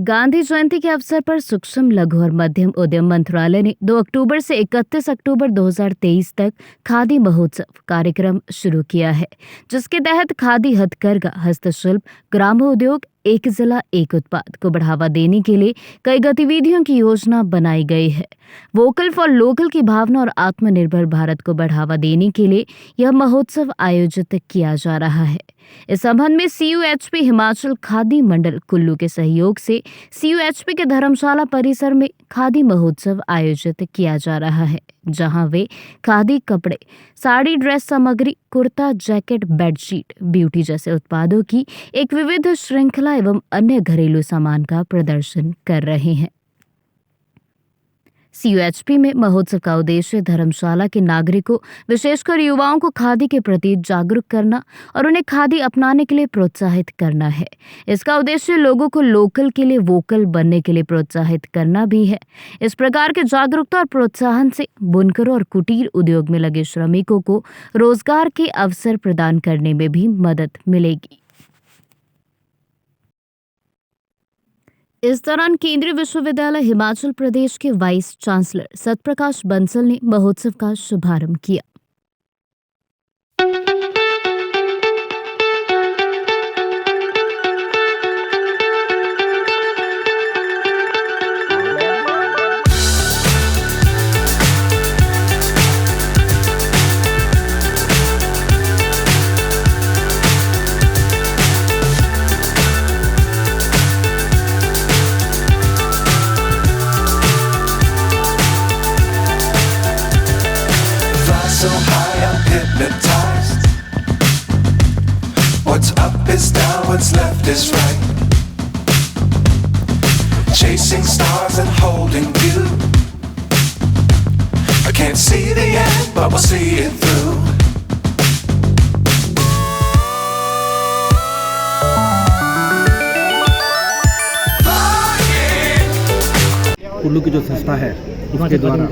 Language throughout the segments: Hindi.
गांधी जयंती के अवसर पर सूक्ष्म लघु और मध्यम उद्यम मंत्रालय ने 2 अक्टूबर से 31 अक्टूबर 2023 तक खादी महोत्सव कार्यक्रम शुरू किया है, जिसके तहत खादी, हथकरघा, हस्तशिल्प, ग्रामोद्योग, एक जिला एक उत्पाद को बढ़ावा देने के लिए कई गतिविधियों की योजना बनाई गई है। वोकल फॉर लोकल की भावना और आत्मनिर्भर भारत को बढ़ावा देने के लिए यह महोत्सव आयोजित किया जा रहा है। इस संबंध में CUHP हिमाचल खादी मंडल कुल्लू के सहयोग से CUHP के धर्मशाला परिसर में खादी महोत्सव आयोजित किया जा रहा है, जहां वे खादी कपड़े, साड़ी, ड्रेस सामग्री, कुर्ता, जैकेट, बेडशीट, ब्यूटी जैसे उत्पादों की एक विविध श्रृंखला एवं अन्य घरेलू सामान का प्रदर्शन कर रहे हैं। CUHP में महोत्सव का उद्देश्य धर्मशाला के नागरिकों, विशेषकर युवाओं को खादी के प्रति जागरूक करना और उन्हें खादी अपनाने के लिए प्रोत्साहित करना है। इसका उद्देश्य लोगों को लोकल के लिए वोकल बनने के लिए प्रोत्साहित करना भी है। इस प्रकार के जागरूकता और प्रोत्साहन से बुनकरों और कुटीर उद्योग में लगे श्रमिकों को रोजगार के अवसर प्रदान करने में भी मदद मिलेगी। इस दौरान केंद्रीय विश्वविद्यालय हिमाचल प्रदेश के वाइस चांसलर सतप्रकाश बंसल ने महोत्सव का शुभारंभ किया। So high I'm hypnotized. What's up is down, what's left is right. Chasing stars and holding you. I can't see the end, but we'll see it through. Kullu की जो संस्था है उसके द्वारा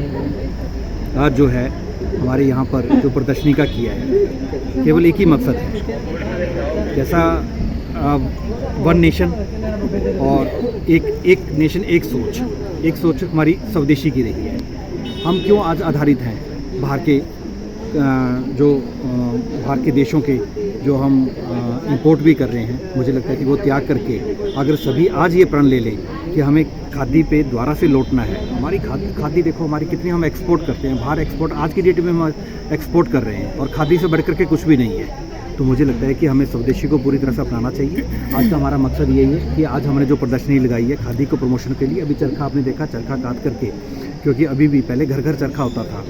आज जो है हमारे यहाँ पर जो प्रदर्शनी का किया है, केवल एक ही मकसद है, जैसा वन नेशन और एक नेशन एक सोच हमारी स्वदेशी की रही है। हम क्यों आज आधारित हैं बाहर के देशों के जो हम इंपोर्ट भी कर रहे हैं। मुझे लगता है कि वो त्याग करके अगर सभी आज ये प्रण ले लें कि हमें खादी पे दोबारा से लौटना है। हमारी खादी देखो हमारी कितनी हम एक्सपोर्ट करते हैं, बाहर एक्सपोर्ट आज की डेट में हम एक्सपोर्ट कर रहे हैं और खादी से बढ़कर के कुछ भी नहीं है। तो मुझे लगता है कि हमें स्वदेशी को पूरी तरह से अपनाना चाहिए। आज का हमारा मकसद यही है कि आज हमने जो प्रदर्शनी लगाई है खादी को प्रमोशन के लिए। अभी चरखा आपने देखा, चरखा काट करके, क्योंकि अभी भी पहले घर घर चरखा होता था।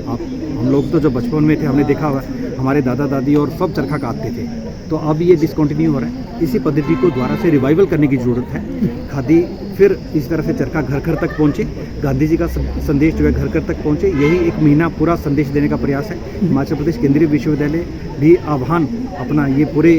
हम लोग तो जब बचपन में थे हमने देखा हुआ, हमारे दादा दादी और सब चरखा काटते थे। तो अब ये डिसकंटिन्यू हो रहा है। इसी पद्धति को दोबारा से रिवाइवल करने की ज़रूरत है। खादी फिर इस तरह से चरखा घर घर तक पहुँचे, गांधी जी का संदेश जो है घर घर तक पहुँचे, यही एक महीना पूरा संदेश देने का प्रयास है। हिमाचल प्रदेश केंद्रीय विश्वविद्यालय भी आह्वान अपना ये पूरे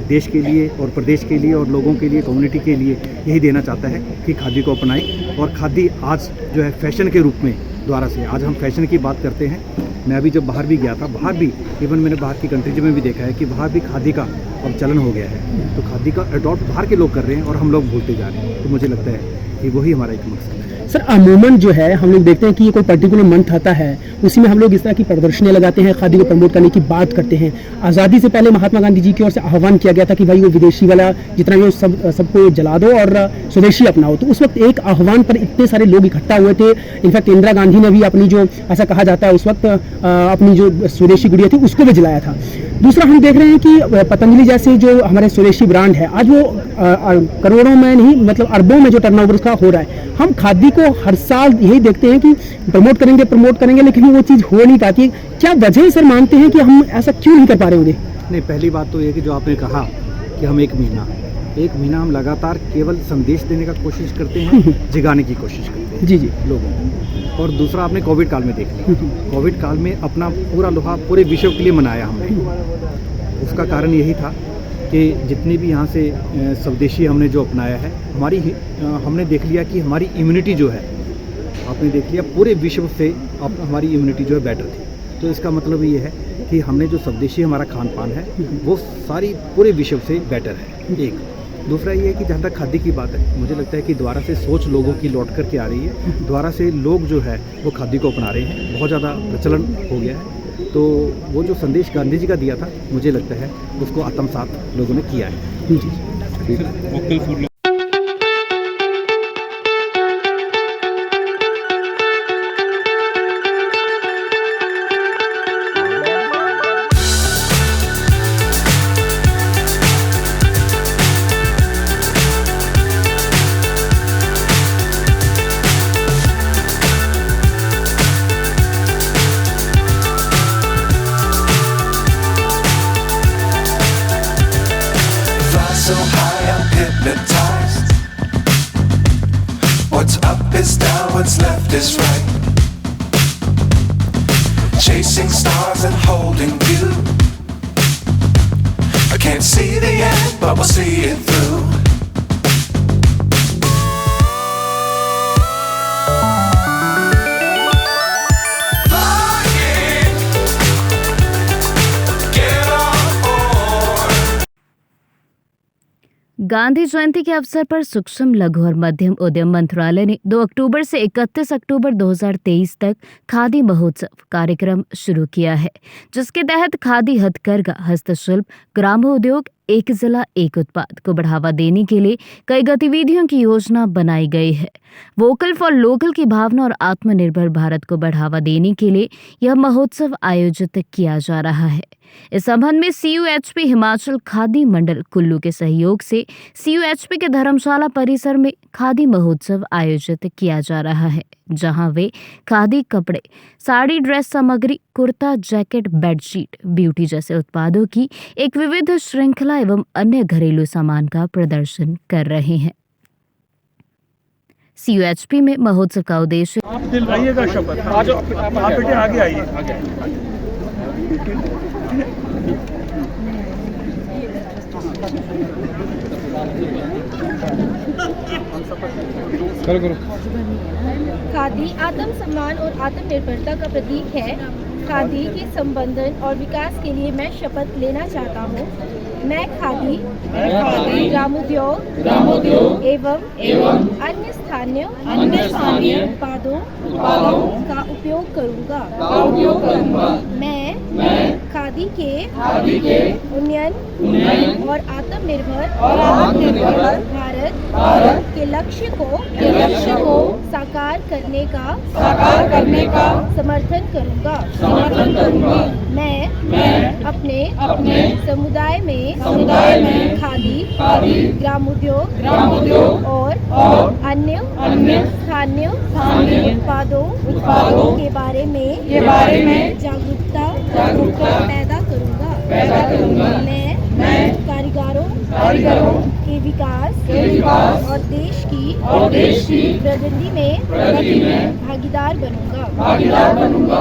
देश के लिए और प्रदेश के लिए और लोगों के लिए, कम्युनिटी के लिए यही देना चाहता है कि खादी को अपनाएं। और खादी आज जो है फैशन के रूप में द्वारा से आज हम फैशन की बात करते हैं। मैं अभी जब बाहर भी गया था, बाहर भी इवन मैंने बाहर की कंट्रीज में भी देखा है कि वहाँ भी खादी का अब चलन हो गया है। तो खादी का अडॉप्ट बाहर के लोग कर रहे हैं और हम लोग भूलते जा रहे हैं। तो मुझे लगता है कि वही हमारा एक मकसद है। सर, अमूमन जो है हम लोग देखते हैं कि ये कोई पर्टिकुलर मंथ आता है, उसी में हम लोग इस तरह की प्रदर्शनियां लगाते हैं, खादी को प्रमोट करने की बात करते हैं। आज़ादी से पहले महात्मा गांधी जी की ओर से आह्वान किया गया था कि भाई वो विदेशी वाला जितना भी सबको जला दो और स्वदेशी अपनाओ। तो उस वक्त एक आह्वान पर इतने सारे लोग इकट्ठा हुए थे। इनफैक्ट इंदिरा गांधी ने भी अपनी जो, ऐसा कहा जाता है उस वक्त, अपनी जो स्वदेशी गुड़िया थी उसको भी जलाया था। दूसरा हम देख रहे हैं कि पतंजलि जैसे जो हमारे स्वदेशी ब्रांड है आज वो करोड़ों में नहीं मतलब अरबों में जो टर्नओवर उसका हो रहा है। हम खादी को हर साल यही देखते हैं कि प्रमोट करेंगे, लेकिन वो चीज़ हो नहीं पाती। क्या वजह सर मानते हैं कि हम ऐसा क्यों नहीं कर पा रहे होंगे? नहीं, पहली बात तो ये कि जो आपने कहा कि हम एक महीना हम लगातार केवल संदेश देने का कोशिश करते हैं, जगाने की कोशिश करते हैं जी लोगों को। और दूसरा आपने कोविड काल में देख लिया, कोविड काल में अपना पूरा लोहा पूरे विश्व के लिए मनाया हमने। उसका कारण यही था कि जितने भी यहाँ से स्वदेशी हमने जो अपनाया है, हमने देख लिया कि हमारी इम्यूनिटी जो है, आपने देख लिया पूरे विश्व से हमारी इम्यूनिटी जो है बेटर थी। तो इसका मतलब ये है कि हमने जो स्वदेशी हमारा खान पान है वो सारी पूरे विश्व से बेटर है। एक दूसरा ये है कि जहाँ तक खादी की बात है, मुझे लगता है कि दोबारा से सोच लोगों की लौट कर के आ रही है। दोबारा से लोग जो है वो खादी को अपना रहे हैं, बहुत ज़्यादा प्रचलन हो गया है। तो वो जो संदेश गांधी जी का दिया था, मुझे लगता है उसको आत्मसात लोगों ने किया है। So high I'm hypnotized. What's up is down, what's left is right. Chasing stars and holding you. I can't see the end, but we'll see it through. Gandhi जयंती के अवसर पर सूक्ष्म लघु और मध्यम उद्यम मंत्रालय ने 2 अक्टूबर से 31 अक्टूबर 2023 तक खादी महोत्सव कार्यक्रम शुरू किया है, जिसके तहत खादी, हथकरघा, हस्तशिल्प, ग्रामोद्योग, एक जिला एक उत्पाद को बढ़ावा देने के लिए कई गतिविधियों की योजना बनाई गई है। वोकल फॉर लोकल की भावना और आत्मनिर्भर भारत को बढ़ावा देने के लिए यह महोत्सव आयोजित किया जा रहा है। इस संबंध में CUHP हिमाचल खादी मंडल कुल्लू के सहयोग से CUHP के धर्मशाला परिसर में खादी महोत्सव आयोजित किया जा रहा है, जहां वे खादी कपड़े, साड़ी, ड्रेस सामग्री, कुर्ता, जैकेट, बेडशीट, ब्यूटी जैसे उत्पादों की एक विविध श्रृंखला एवं अन्य घरेलू सामान का प्रदर्शन कर रहे हैं। CUHP में महोत्सव का उद्देश्य आप दिलवाइएगा शपथ। आज आप बेटे आगे आइए। खादी आत्मसम्मान और आत्मनिर्भरता का प्रतीक है। खादी के संवर्धन और विकास के लिए मैं शपथ लेना चाहता हूँ। मैं खादी ग्रामोद्योग एवं अन्य स्थानीय उत्पादों का उपयोग करूँगा। मैं खादी के उन्नयन और आत्मनिर्भर भारत के लक्ष्य को साकार करने का समर्थन करूँगा। मैं अपने समुदाय में खादी ग्रामोद्योग और अन्य स्थानीय उत्पादों के बारे में जागरूकता पैदा करूँगा। मैं कारीगरों के विकास और देश की प्रगति में भागीदार बनूंगा।